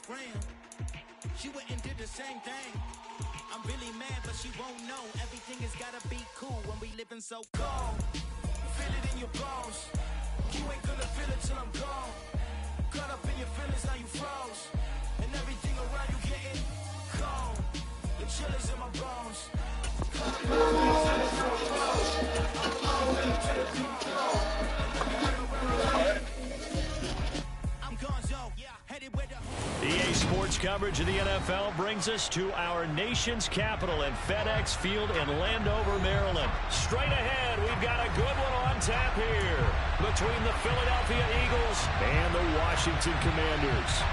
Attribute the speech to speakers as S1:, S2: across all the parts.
S1: friend. She went and did the same thing. I'm really mad, but she won't know. Everything has gotta be cool when we living so cold. Feel it in your bones. You ain't gonna feel it till I'm gone. Caught up in your feelings, now you froze. And everything around you getting cold. The chill is in my bones. Caught up in your feelings, now you froze. I'm alone, and I'm trying to control. I'm Gonzo, headed with the
S2: EA Sports coverage of the NFL brings us to our nation's capital at FedEx Field in Landover, Maryland. Straight ahead, we've got a good one on tap here between the Philadelphia Eagles and the Washington Commanders.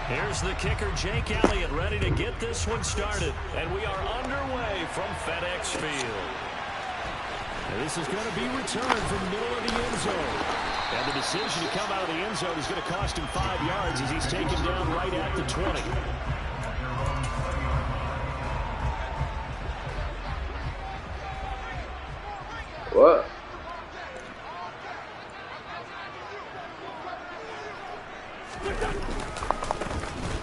S2: Here's the kicker, Jake Elliott, ready to get this one started. And we are underway from FedEx Field. And this is going to be returned from the middle of the end zone. And the decision to come out of the end zone is going to cost him 5 yards as he's taken down right at the 20.
S3: What?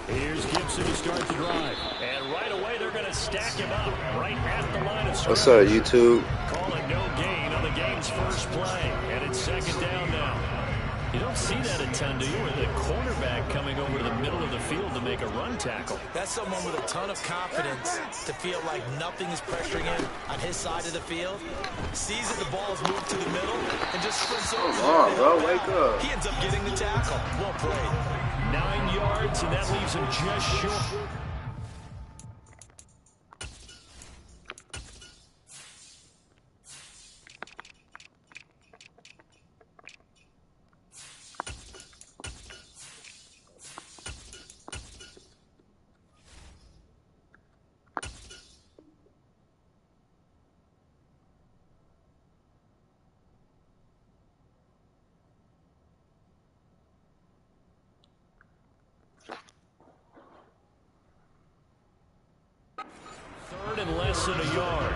S2: Here's Gibson to start the drive. And right away, they're going to stack him up right at the line of scrimmage.
S3: What's up, YouTube?
S2: Calling no gain on the game's first play. And it's second down now. You don't see that a ton, do you? With a cornerback coming over to the middle of the field to make a run tackle.
S4: That's someone with a ton of confidence to feel like nothing is pressuring him on his side of the field. Sees that the ball has moved to the middle and just sprints over.
S3: Come on, bro. Wake up.
S4: He ends up getting the tackle. Well played.
S2: 9 yards, and that leaves him just short. Third and less than a yard.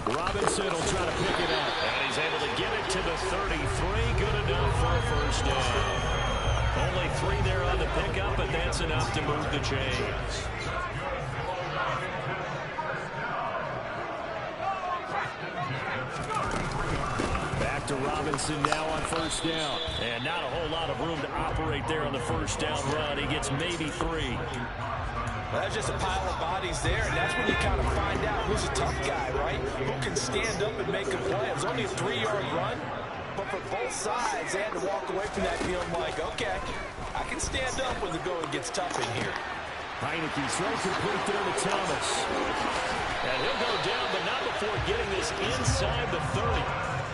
S2: Robinson will try to pick it up. And he's able to get it to the 33. Good enough for a first down. Only 3 there on the pickup, but that's enough to move the chains. Back to Robinson now on first down. And not a whole lot of room to operate there on the first down run. He gets maybe 3.
S4: Well, that's just a pile of bodies there, and that's when you kind of find out who's a tough guy, right? Who can stand up and make a play. It was only a 3-yard run, but for both sides, they had to walk away from that feeling like, okay, I can stand up when the going gets tough in here.
S2: Heineke throws complete there to Thomas. And he'll go down, but not before getting this inside the 30.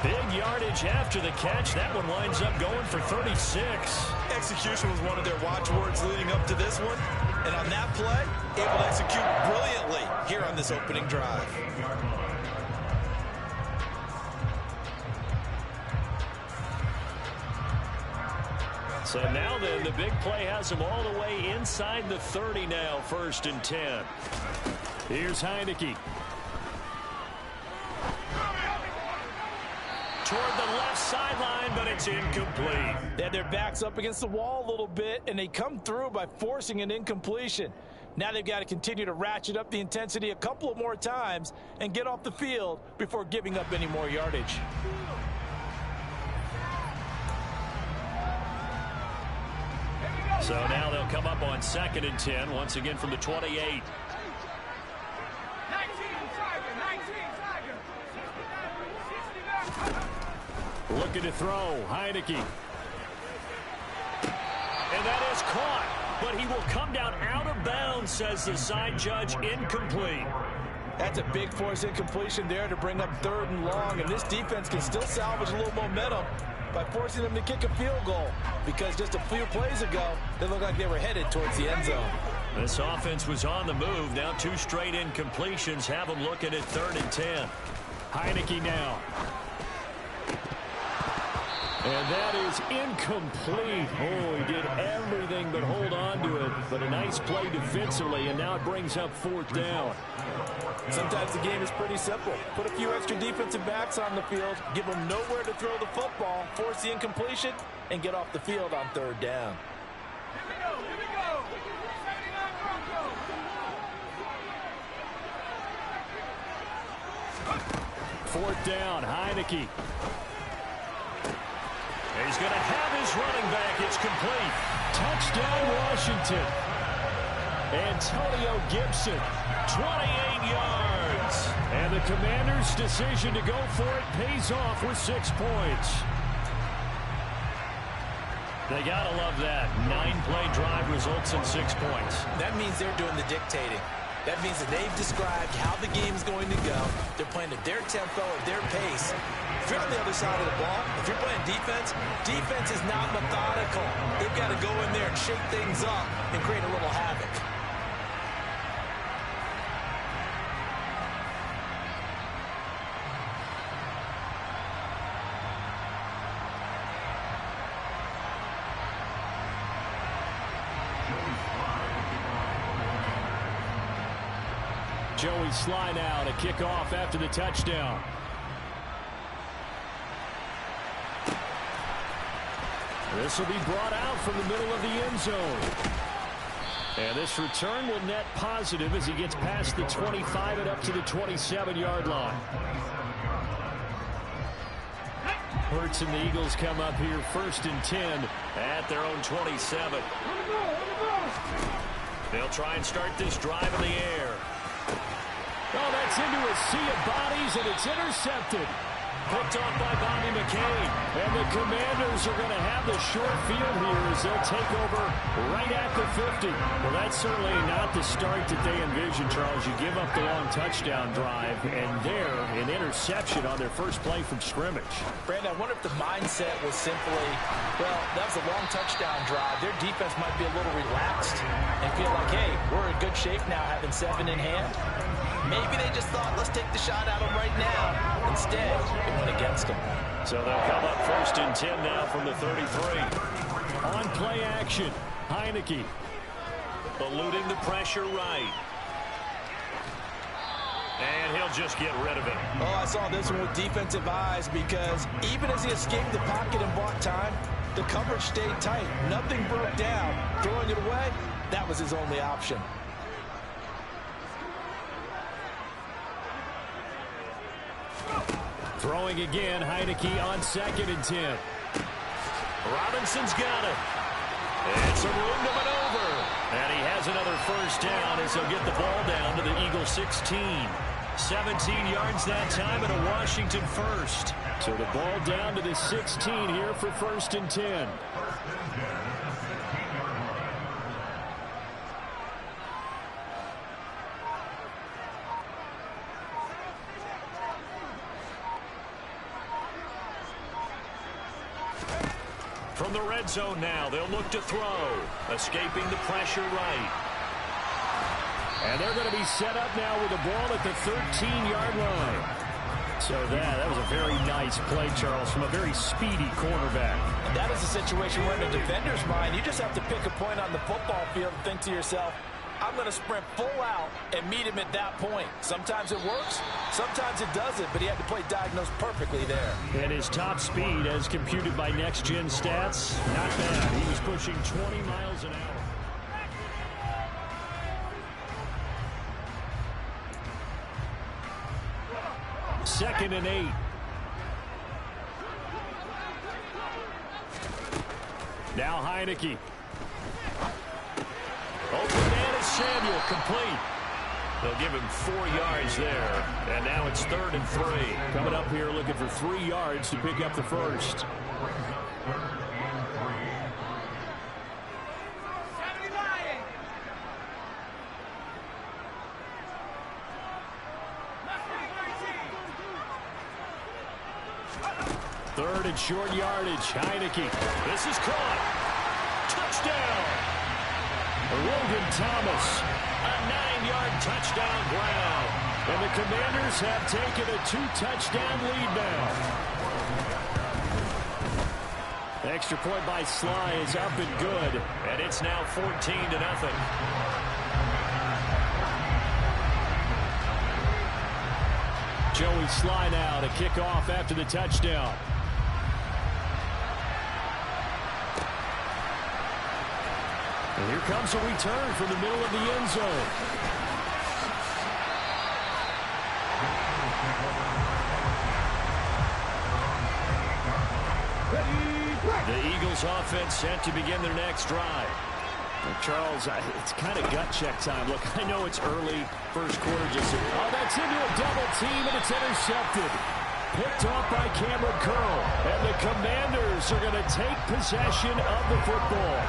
S2: Big yardage after the catch. That one winds up going for 36.
S4: Execution was one of their watchwords leading up to this one. And on that play, able to execute brilliantly here on this opening drive.
S2: So now then, the big play has them all the way inside the 30 now, 1st and 10. Here's Heineke. Toward the left sideline, but it's incomplete.
S4: They had their backs up against the wall a little bit, and they come through by forcing an incompletion. Now they've got to continue to ratchet up the intensity a couple of more times and get off the field before giving up any more yardage.
S2: So now they'll come up on 2nd and 10, once again from the 28. Looking to throw, Heineke. And that is caught, but he will come down out of bounds, says the side judge, incomplete.
S4: That's a big force incompletion there to bring up 3rd and long, and this defense can still salvage a little momentum by forcing them to kick a field goal, because just a few plays ago, they looked like they were headed towards the end zone.
S2: This offense was on the move. Now 2 straight incompletions have them looking at 3rd and 10. Heineke now. And that is incomplete. Oh, he did everything but hold on to it. But a nice play defensively, and now it brings up 4th down.
S4: Sometimes the game is pretty simple. Put a few extra defensive backs on the field, give them nowhere to throw the football, force the incompletion, and get off the field on 3rd down.
S1: Here we go.
S2: 4th down, Heineke. He's going to have his running back. It's complete. Touchdown, Washington. Antonio Gibson, 28 yards. And the Commanders' decision to go for it pays off with 6 points. They got to love that. 9-play drive results in 6 points.
S4: That means they're doing the dictating. That means that they've described how the game's going to go. They're playing at their tempo, at their pace. If you're on the other side of the ball, if you're playing defense, defense is not methodical. They've got to go in there and shake things up and create a little havoc.
S2: Joey Sly now to kick off after the touchdown. This will be brought out from the middle of the end zone. And this return will net positive as he gets past the 25 and up to the 27-yard line. Hurts and the Eagles come up here 1st and 10 at their own 27. They'll try and start this drive in the air. Oh, that's into a sea of bodies, and it's intercepted. Picked off by Bobby McCain. And the Commanders are going to have the short field here as they'll take over right at the 50. Well, that's certainly not the start that they envisioned, Charles. You give up the long touchdown drive, and there, an interception on their first play from scrimmage.
S4: Brandon, I wonder if the mindset was simply, well, that was a long touchdown drive. Their defense might be a little relaxed and feel like, hey, we're in good shape now having 7 in hand. Maybe they just thought, let's take the shot at them right now. Instead, it went against them.
S2: So they'll come up 1st and 10 now from the 33. On play action, Heineke. Eluding the pressure right. And he'll just get rid of it.
S4: Oh, I saw this one with defensive eyes because even as he escaped the pocket and bought time, the coverage stayed tight. Nothing broke down. Throwing it away, that was his only option.
S2: Throwing again, Heineke on 2nd and 10. Robinson's got it. It's a room to maneuver. And he has another 1st down as he'll get the ball down to the Eagles 16. 17 yards that time and a Washington 1st. So the ball down to the 16 here for 1st and 10. From the red zone now, they'll look to throw. Escaping the pressure right. And they're going to be set up now with the ball at the 13-yard line. So that was a very nice play, Charles, from a very speedy quarterback.
S4: And that is a situation where in a defender's mind, you just have to pick a point on the football field and think to yourself, I'm going to sprint full out and meet him at that point. Sometimes it works, sometimes it doesn't, but he had to play diagnosed perfectly there.
S2: And his top speed, as computed by Next Gen Stats, not bad. He was pushing 20 miles an hour. Second and 8. Now Heineke. Open man is Samuel, complete. They'll give him 4 yards there. And now it's 3rd and 3. Coming up here looking for 3 yards to pick up the 1st. Third and short yardage, Heineke. This is caught. Touchdown. Logan Thomas, a 9-yard touchdown ground. And the Commanders have taken a 2-touchdown lead now. The extra point by Sly is up and good, and it's now 14-0. Joey Sly now to kick off after the touchdown. And here comes a return from the middle of the end zone. The Eagles offense set to begin their next drive. Well, Charles, it's kind of gut check time. Look, I know it's early, first quarter. Oh, that's into a double team, and it's intercepted. Picked off by Cameron Curl. And the Commanders are going to take possession of the football.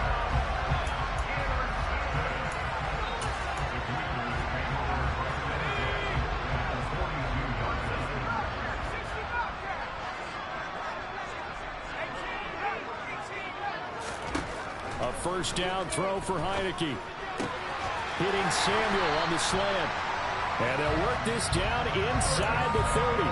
S2: A first down throw for Heineke. Hitting Samuel on the slant. And they'll work this down inside the 30.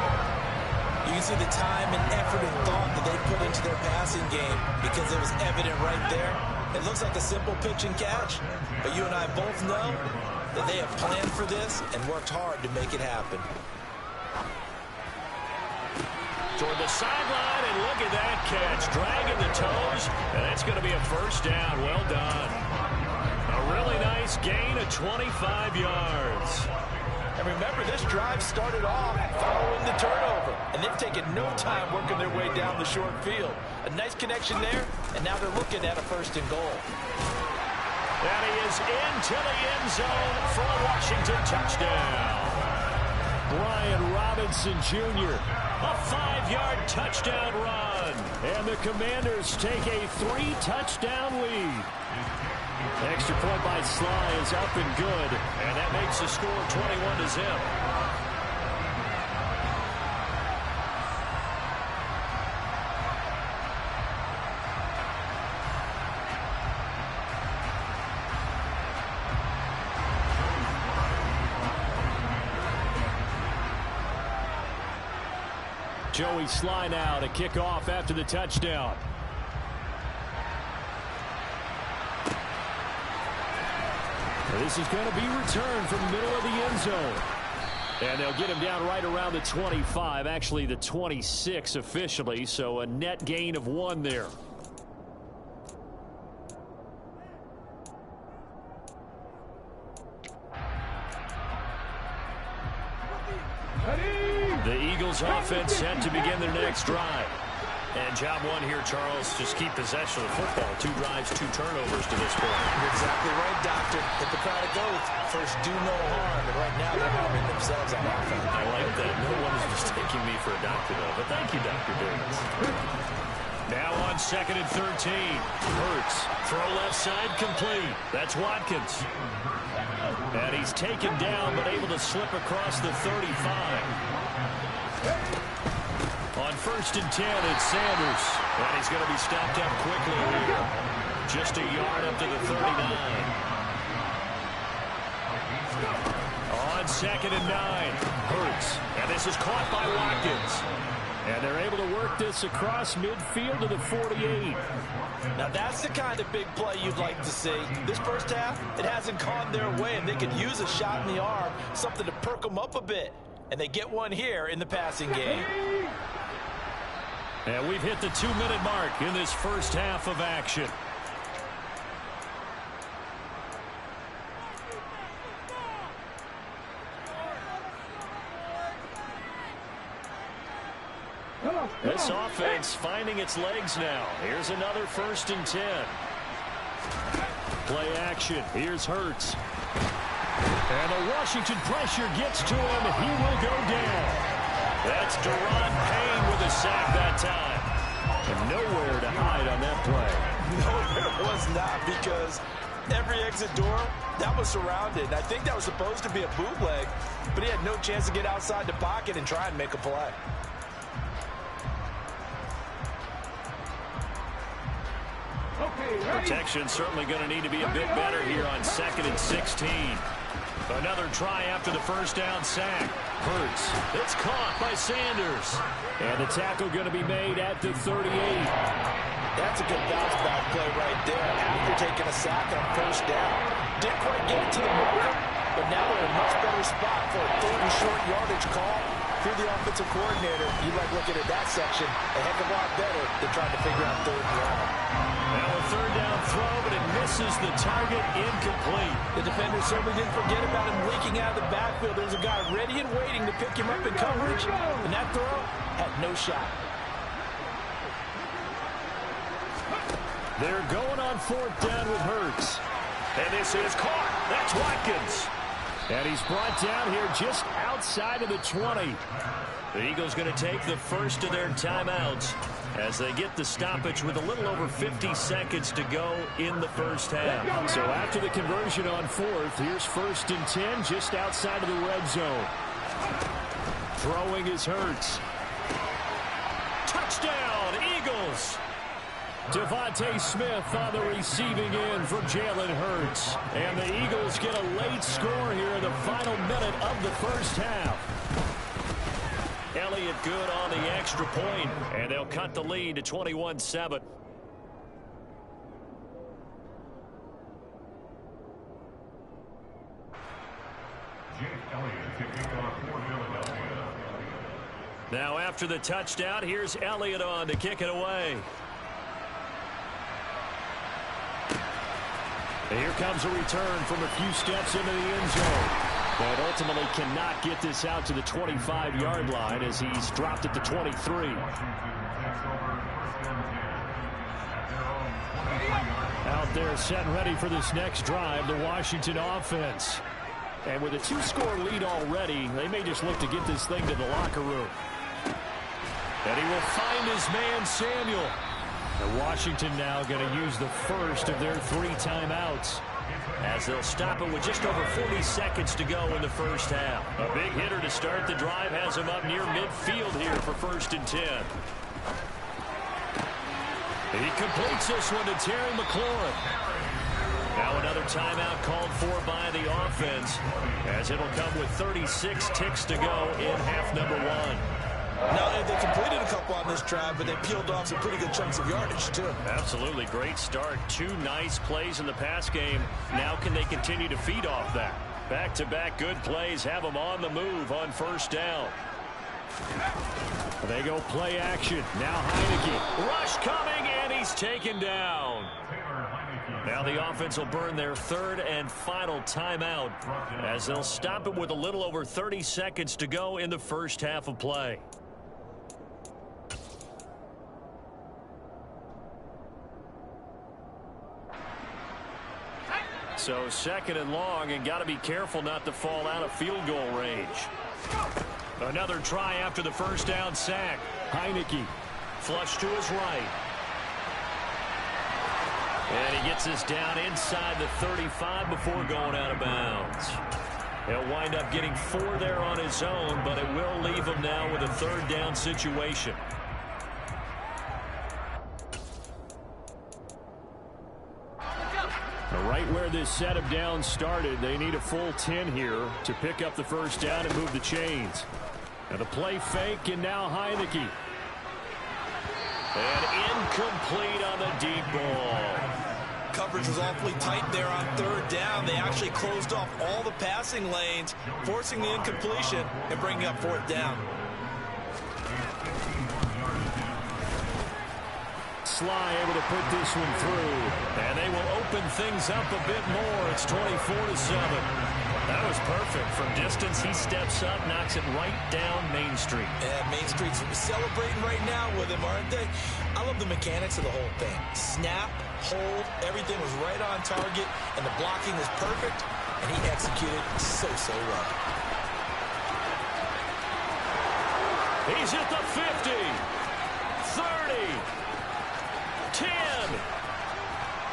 S4: You can see the time and effort and thought that they put into their passing game because it was evident right there. It looks like a simple pitch and catch, but you and I both know that they have planned for this and worked hard to make it happen.
S2: Toward the sideline, and look at that catch. Dragging the toes, and that's going to be a first down. Well done. A really nice gain of 25 yards.
S4: And remember, this drive started off following the turnover, and they've taken no time working their way down the short field. A nice connection there, and now they're looking at a first and goal.
S2: And he is into the end zone for a Washington touchdown. Brian Robinson Jr., a 5-yard touchdown run. And the Commanders take a 3-touchdown lead. Extra point by Sly is up and good. And that makes the score 21-0. Joey Sly now to kick off after the touchdown. This is going to be returned from the middle of the end zone. And they'll get him down right around the 25, actually the 26 officially, so a net gain of 1 there. The Eagles offense set to begin their next drive. And job 1 here, Charles, just keep possession of the football. 2 drives, 2 turnovers to this point.
S4: You're exactly right, Doctor. Hippocratic oath. First, do no harm. And right now, they're harming themselves on offense.
S2: I like that. No one is mistaking me for a doctor, though. But thank you, Dr. Davis. Now on 2nd and 13. Hurts. Throw left side complete. That's Watkins. And he's taken down, but able to slip across the 35. On 1st and 10, it's Sanders. And he's going to be stopped up quickly here. Just a yard up to the 39. On 2nd and 9, Hurts. And this is caught by Watkins. And they're able to work this across midfield to the 48.
S4: Now that's the kind of big play you'd like to see. This first half, it hasn't gone their way, and they could use a shot in the arm, something to perk them up a bit. And they get one here in the passing game.
S2: And we've hit the 2-minute mark in this first half of action. This offense finding its legs now. Here's another 1st and 10. Play action. Here's Hurts. And the Washington pressure gets to him. He will go down. That's Deron Payne with a sack that time. And nowhere to hide on that play.
S4: No, there was not, because every exit door, that was surrounded. I think that was supposed to be a bootleg, but he had no chance to get outside the pocket and try and make a play.
S2: Protection certainly going to need to be a bit better here on 2nd and 16. Another try after the first down sack. Hurts. It's caught by Sanders. And the tackle going to be made at the 38.
S4: That's a good bounce back play right there after taking a sack on first down. Didn't quite get it to the marker, but now they're in a much better spot for a 3rd and short yardage call. If you're the offensive coordinator, you like looking at that section a heck of a lot better than trying to figure out 3rd and long.
S2: Now a 3rd down throw, but it misses the target, incomplete.
S4: The defender certainly didn't forget about him leaking out of the backfield. There's a guy ready and waiting to pick him up in coverage, and that throw had no shot.
S2: They're going on 4th down with Hurts. And this is caught. That's Watkins. And he's brought down here just outside of the 20. The Eagles going to take the first of their timeouts as they get the stoppage with a little over 50 seconds to go in the first half. So after the conversion on 4th, here's 1st and 10 just outside of the red zone. Throwing is Hurts. Touchdown, Eagles! Devontae Smith on the receiving end for Jalen Hurts. And the Eagles get a late score here in the final minute of the first half. Elliott good on the extra point, and they'll cut the lead to 21-7. Now after the touchdown, here's Elliott on to kick it away. And here comes a return from a few steps into the end zone. But ultimately cannot get this out to the 25-yard line as he's dropped at the 23. Out there set and ready for this next drive, the Washington offense. And with a 2-score lead already, they may just look to get this thing to the locker room. And he will find his man, Samuel. And Washington now going to use the first of their 3 timeouts, as they'll stop it with just over 40 seconds to go in the first half. A big hitter to start the drive has him up near midfield here for 1st and 10. He completes this one to Terry McLaurin. Now another timeout called for by the offense, as it'll come with 36 ticks to go in half number 1.
S4: Now, they completed a couple on this drive, but they peeled off some pretty good chunks of yardage, too.
S2: Absolutely. Great start. 2 nice plays in the pass game. Now can they continue to feed off that? Back-to-back good plays have them on the move on 1st down. They go play action. Now Heineke. Rush coming, and he's taken down. Now the offense will burn their 3rd and final timeout, as they'll stop it with a little over 30 seconds to go in the first half of play. So 2nd and long, and got to be careful not to fall out of field goal range. Another try after the first down sack. Heineke flush to his right. And he gets this down inside the 35 before going out of bounds. He'll wind up getting 4 there on his own, but it will leave him now with a 3rd down situation. Right where this setup down started, they need a full 10 here to pick up the first down and move the chains. And the play fake, and now Heineke. And incomplete on the deep ball.
S4: Coverage was awfully tight there on 3rd down. They actually closed off all the passing lanes, forcing the incompletion and bringing up 4th down.
S2: Sly able to put this one through, and they will open things up a bit more. It's 24-7. That was perfect. From distance, he steps up, knocks it right down Main Street.
S4: Yeah, Main Street's celebrating right now with him, aren't they? I love the mechanics of the whole thing. Snap, hold, everything was right on target, and the blocking was perfect, and he executed so well.
S2: He's at the 50, 30, 10.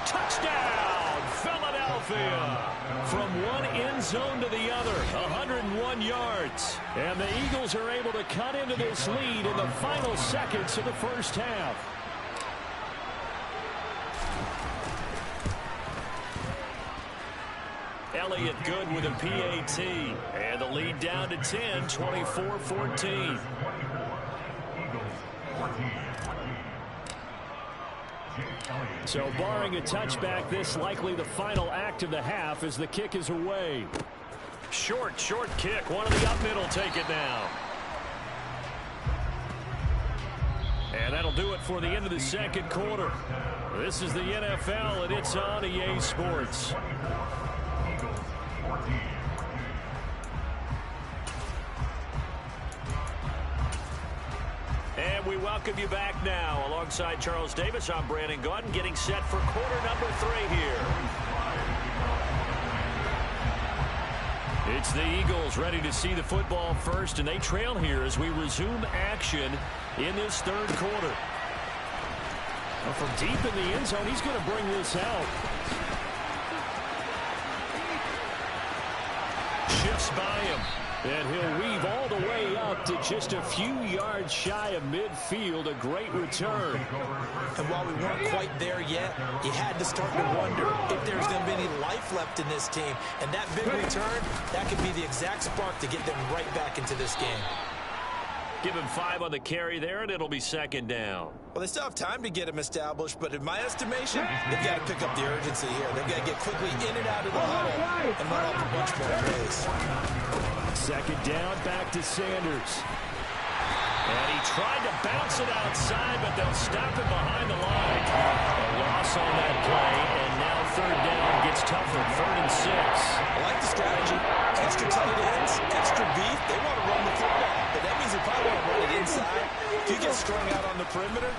S2: Touchdown, Philadelphia. From one end zone to the other, 101 yards. And the Eagles are able to cut into this lead in the final seconds of the first half. Elliott good with a PAT. And the lead down to 10, 24-14. So barring a touchback, this likely the final act of the half as the kick is away. Short kick. One of the up middle take it now. And that'll do it for the end of the second quarter. This is the NFL, and it's on EA Sports. And we welcome you back now. Alongside Charles Davis, I'm Brandon Gaudin, getting set for quarter number 3 here. It's the Eagles ready to see the football first, and they trail here as we resume action in this third quarter. Well, from deep in the end zone, he's going to bring this out. Shifts by him. And he'll weave all the way up to just a few yards shy of midfield. A great return.
S4: And while we weren't quite there yet, you had to start to wonder if there's going to be any life left in this team. And that big return, that could be the exact spark to get them right back into this game.
S2: Give him 5 on the carry there, and it'll be second down.
S4: Well, they still have time to get him established, but in my estimation, they've got to pick up the urgency here. They've got to get quickly in and out of the huddle and run off a bunch more plays.
S2: Second down, back to Sanders. And he tried to bounce it outside, but they'll stop him behind the line. A loss on that play, and now third down gets tougher, 3rd and 6.
S4: I like the strategy. Extra tight ends, extra beef. They want to run the football, but that means they probably want to run it inside. If you get strung out on the perimeter,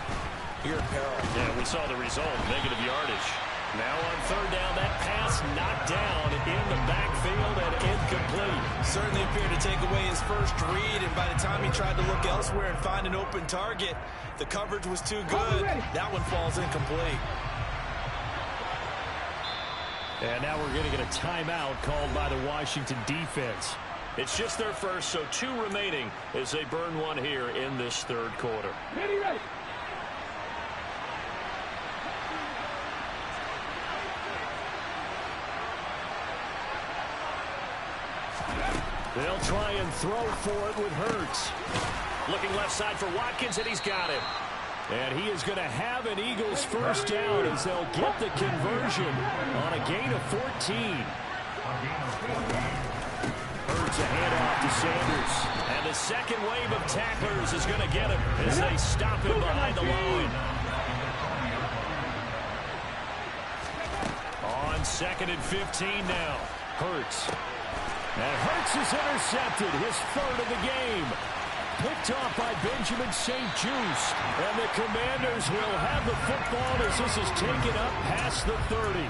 S4: you're in peril.
S2: Yeah, we saw the result, negative yardage. Now on third down, that pass knocked down in the backfield and incomplete.
S4: Certainly appeared to take away his first read, and by the time he tried to look elsewhere and find an open target, the coverage was too good. That one falls incomplete.
S2: And now we're going to get a timeout called by the Washington defense. It's just their first, so 2 remaining as they burn one here in this third quarter.
S5: Ready.
S2: They'll try and throw for it with Hurts. Looking left side for Watkins, and he's got him. And he is going to have an Eagles first down as they'll get the conversion on a gain of 14. Hurts a handoff to Sanders. And the second wave of tacklers is going to get him as they stop him behind the line. On 2nd and 15 now. Hurts. And Hurts is intercepted, his 3rd of the game. Picked off by Benjamin St-Juste. And the Commanders will have the football as this is taken up past the 30.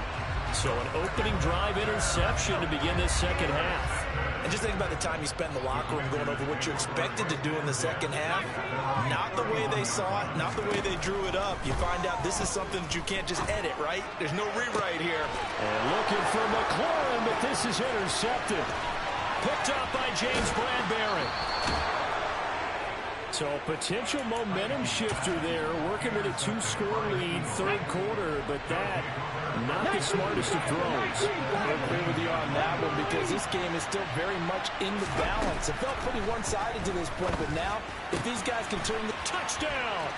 S2: So an opening drive interception to begin this second half.
S4: And just think about the time you spent in the locker room going over what you expected to do in the second half. Not the way they saw it, not the way they drew it up. You find out this is something that you can't just edit, right? There's no rewrite here.
S2: And looking for McLaurin, but this is intercepted. Picked up by James Bradbury. So potential momentum shifter there, working with a 2-score lead, third quarter, but that not the smartest of throws.
S4: I agree with you on that one because this game is still very much in the balance. It felt pretty one-sided to this point, but now if these guys can turn the
S2: touchdown.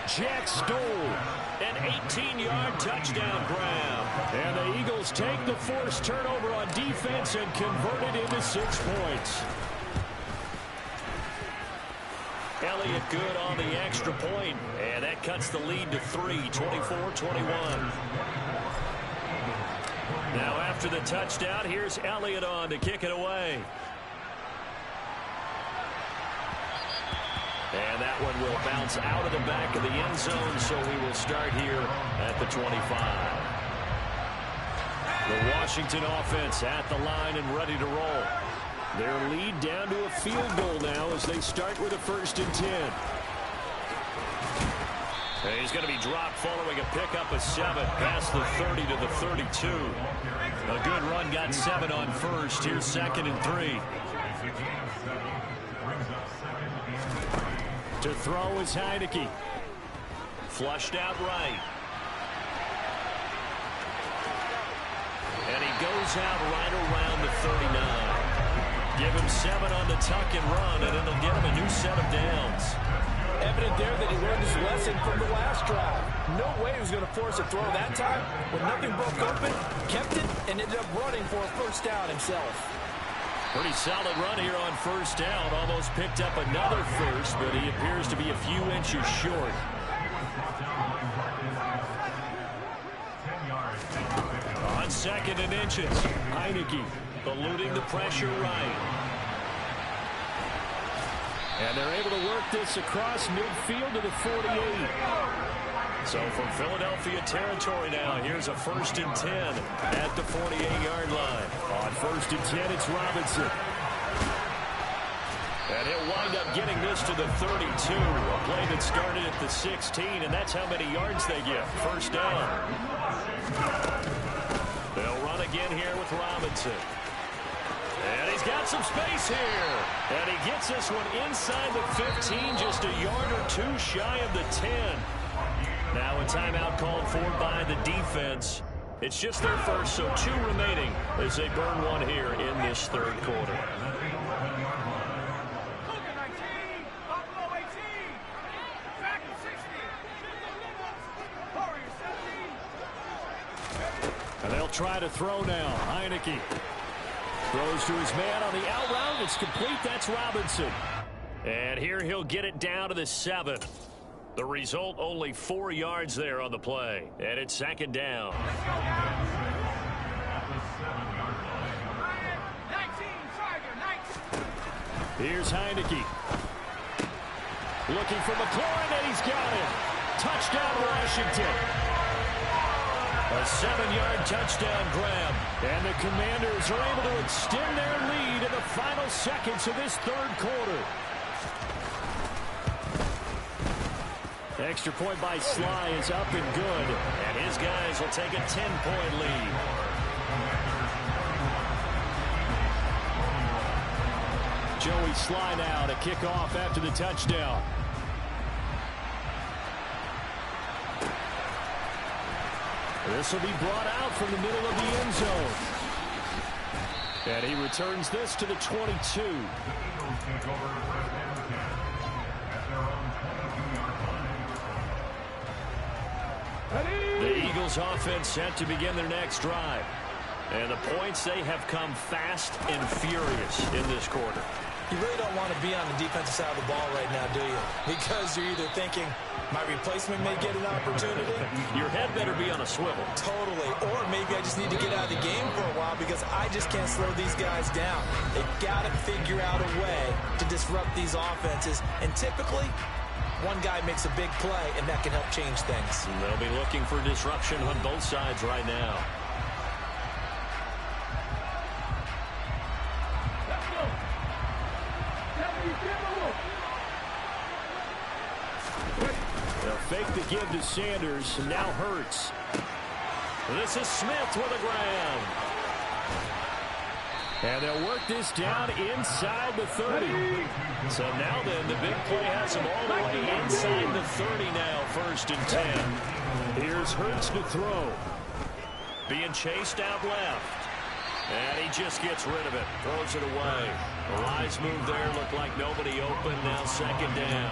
S2: Jack Stoll, an 18-yard touchdown grab. And the Eagles take the forced turnover on defense and convert it into 6 points. Elliott good on the extra point, and that cuts the lead to 3, 24-21. Now after the touchdown, here's Elliott on to kick it away. And that one will bounce out of the back of the end zone, so we will start here at the 25. The Washington offense at the line and ready to roll. Their lead down to a field goal now as they start with a 1st and 10. And he's going to be dropped following a pickup of 7 past the 30 to the 32. A good run, got 7 on first. Here's 2nd and 3. To throw is Heineke. Flushed out right. And he goes out right around the 39. Give him 7 on the tuck and run, and it'll get him a new set of downs.
S4: Evident there that he learned his lesson from the last drive. No way he was going to force a throw that time. When nothing broke open, kept it, and ended up running for a first down himself.
S2: Pretty solid run here on first down. Almost picked up another first, but he appears to be a few inches short. On 2nd and inches, Heineke eluding the pressure right. And they're able to work this across midfield to the 48. So from Philadelphia territory now, here's a 1st and 10 at the 48-yard line. On 1st and 10, it's Robinson. And he'll wind up getting this to the 32. A play that started at the 16, and that's how many yards they get. First down. They'll run again here with Robinson. And he's got some space here. And he gets this one inside the 15, just a yard or two shy of the 10. Now a timeout called for by the defense. It's just their first, so 2 remaining as they burn one here in this 3rd quarter. And they'll try to throw now. Heineke throws to his man on the out route. It's complete. That's Robinson. And here he'll get it down to the 7. The result, only 4 yards there on the play. And it's 2nd down. Here's Heineke. Looking for McLaurin, and he's got it. Touchdown, Washington. A 7-yard touchdown grab. And the Commanders are able to extend their lead in the final seconds of this 3rd quarter. Extra point by Sly is up and good. And his guys will take a 10-point lead. Joey Sly now to kick off after the touchdown. This will be brought out from the middle of the end zone. And he returns this to the 22. The Eagles offense set to begin their next drive. And the points, they have come fast and furious in this quarter.
S4: You really don't want to be on the defensive side of the ball right now, do you? Because you're either thinking, my replacement may get an opportunity.
S2: Your head better be on a swivel.
S4: Totally. Or maybe I just need to get out of the game for a while because I just can't slow these guys down. They've got to figure out a way to disrupt these offenses. And typically, one guy makes a big play, and that can help change things.
S2: And they'll be looking for disruption on both sides right now. They'll fake the give to Sanders, and now Hurts. This is Smith with a grab. And they'll work this down inside the 30. So now then, the big play has them all the way inside the 30 now, 1st and 10. Here's Hurts to throw. Being chased out left. And he just gets rid of it. Throws it away. A wise move there. Looked like nobody open. Now 2nd down.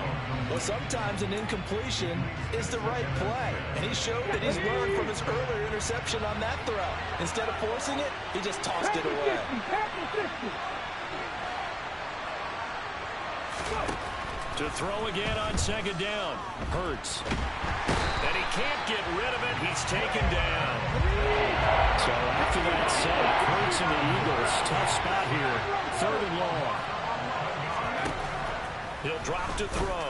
S4: Well, sometimes an incompletion is the right play. And he showed that he's learned from his earlier interception on that throw. Instead of forcing it, he just tossed it away.
S2: To throw again on 2nd down. Hurts. And he can't get rid of it. He's taken down. So after that sack, Hurts and the Eagles, tough spot here. 3rd and long. He'll drop to throw.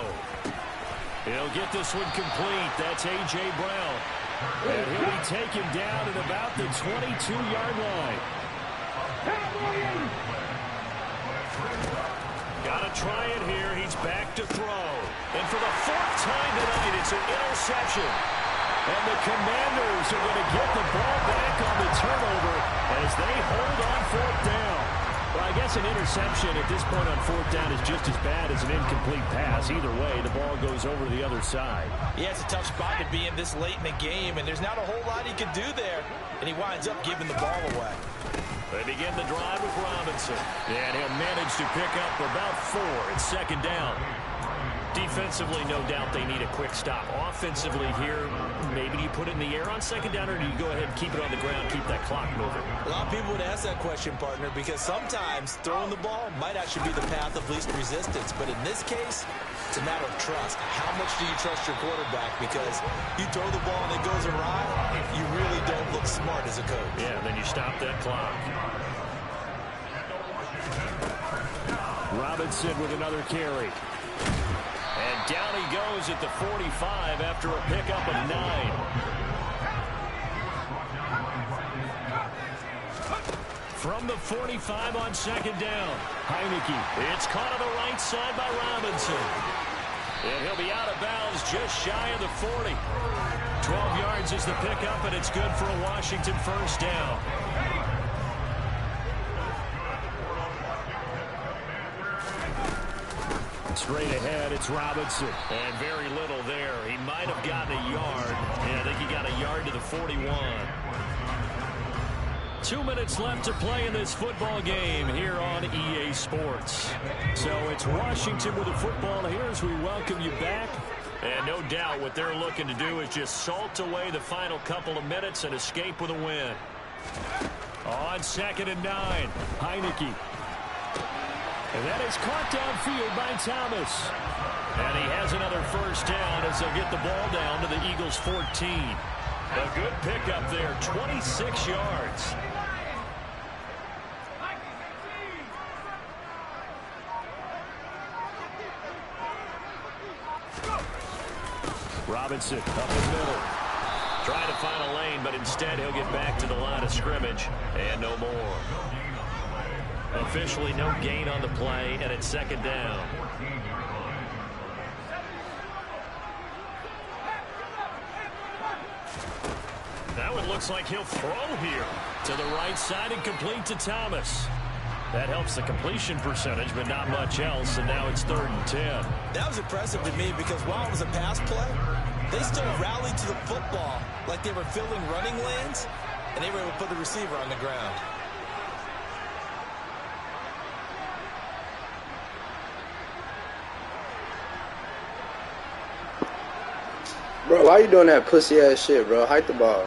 S2: He'll get this one complete. That's A.J. Brown. And he'll be taken down at about the 22-yard line. Got to try it here. He's back to throw. And for the 4th time tonight, it's an interception. And the Commanders are going to get the ball back on the turnover as they hold on 4th down. Well, I guess guess an interception at this point on fourth down is just as bad as an incomplete pass. Either way, the ball goes over to the other side.
S4: Yeah, it's a tough spot to be in this late in the game, and there's not a whole lot he can do there. And he winds up giving the ball away.
S2: They begin the drive with Robinson. And he'll manage to pick up about 4. It's second down. Defensively, no doubt they need a quick stop. Offensively here, maybe you put it in the air on second down, or do you go ahead and keep it on the ground, keep that clock moving?
S4: A lot of people would ask that question, partner, because sometimes throwing the ball might actually be the path of least resistance. But in this case, it's a matter of trust. How much do you trust your quarterback? Because you throw the ball and it goes awry, you really don't look smart as a coach.
S2: Yeah, then you stop that clock. Robinson with another carry. And down he goes at the 45 after a pickup of 9. From the 45 on second down, Heineke. It's caught on the right side by Robinson. And he'll be out of bounds just shy of the 40. 12 yards is the pickup, and it's good for a Washington first down. Straight ahead, it's Robinson. And very little there. He might have gotten a yard. Yeah, I think he got a yard to the 41. 2 minutes left to play in this football game here on EA Sports. So it's Washington with the football here as we welcome you back. And no doubt what they're looking to do is just salt away the final couple of minutes and escape with a win. On 2nd and 9, Heineke. And that is caught downfield by Thomas. And he has another first down as they'll get the ball down to the Eagles' 14. A good pickup there, 26 yards. Robinson up the middle. Trying to find a lane, but instead he'll get back to the line of scrimmage. And no more. Officially no gain on the play, and it's second down. Now it looks like he'll throw here to the right side and complete to Thomas. That helps the completion percentage, but not much else, and now it's 3rd and 10.
S4: That was impressive to me because while it was a pass play, they still rallied to the football like they were filling running lanes, and they were able to put the receiver on the ground.
S3: Bro, why you doing that pussy ass shit, bro? Hike the ball.